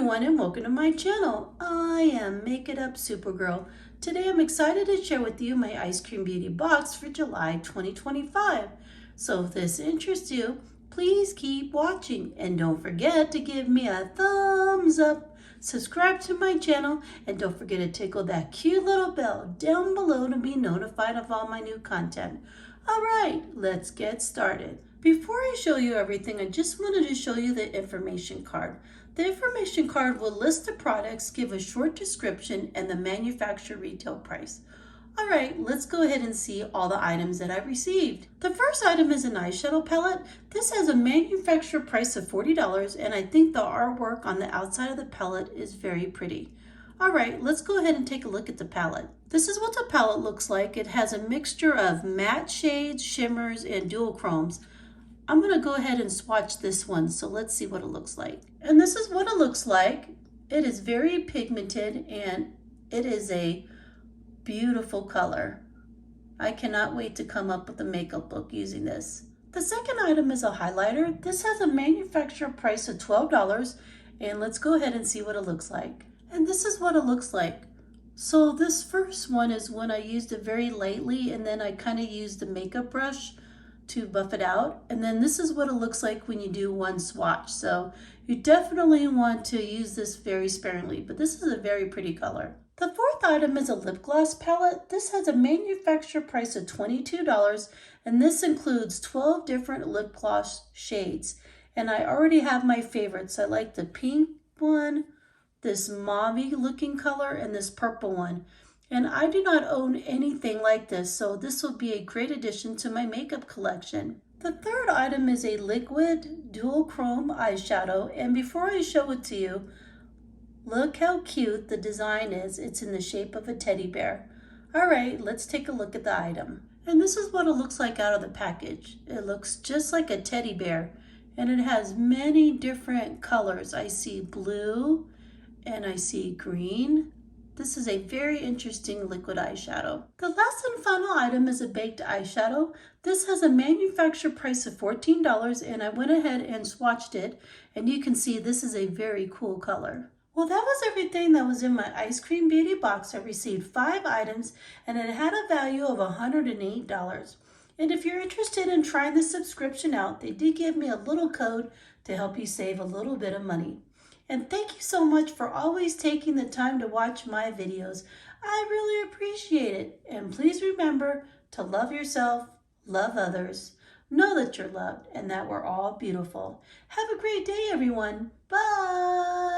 everyone and welcome to my channel. I am Make It Up Supergirl. Today I'm excited to share with you my Ice Cream Beauty box for July 2025. So if this interests you, please keep watching and don't forget to give me a thumbs up. Subscribe to my channel and don't forget to tickle that cute little bell down below to be notified of all my new content. Alright, let's get started. Before I show you everything, I just wanted to show you the information card. The information card will list the products, give a short description, and the manufacturer retail price. Alright, let's go ahead and see all the items that I received. The first item is an eyeshadow palette. This has a manufacturer price of $40, and I think the artwork on the outside of the palette is very pretty. Alright, let's go ahead and take a look at the palette. This is what the palette looks like. It has a mixture of matte shades, shimmers, and dual chromes. I'm going to go ahead and swatch this one, so let's see what it looks like. And this is what it looks like. It is very pigmented and it is a beautiful color. I cannot wait to come up with a makeup look using this. The second item is a highlighter. This has a manufacturer price of $12, and let's go ahead and see what it looks like. And this is what it looks like. So this first one is when I used it very lightly, and then I kind of used the makeup brush to buff it out. And then this is what it looks like when you do one swatch. So you definitely want to use this very sparingly, but this is a very pretty color. The fourth item is a lip gloss palette. This has a manufacturer price of $22, and this includes 12 different lip gloss shades. And I already have my favorites. I like the pink one, this mauve looking color, and this purple one. And I do not own anything like this, so this will be a great addition to my makeup collection. The third item is a liquid dual chrome eyeshadow, and before I show it to you, look how cute the design is. It's in the shape of a teddy bear. Alright, let's take a look at the item. And this is what it looks like out of the package. It looks just like a teddy bear, and it has many different colors. I see blue, and I see green. This is a very interesting liquid eyeshadow. The last and final item is a baked eyeshadow. This has a manufacturer price of $14, and I went ahead and swatched it, and you can see this is a very cool color. Well, that was everything that was in my Ice Cream Beauty box. I received 5 items, and it had a value of $108. And if you're interested in trying the subscription out, they did give me a little code to help you save a little bit of money. And thank you so much for always taking the time to watch my videos. I really appreciate it. And please remember to love yourself, love others, know that you're loved, and that we're all beautiful. Have a great day, everyone. Bye.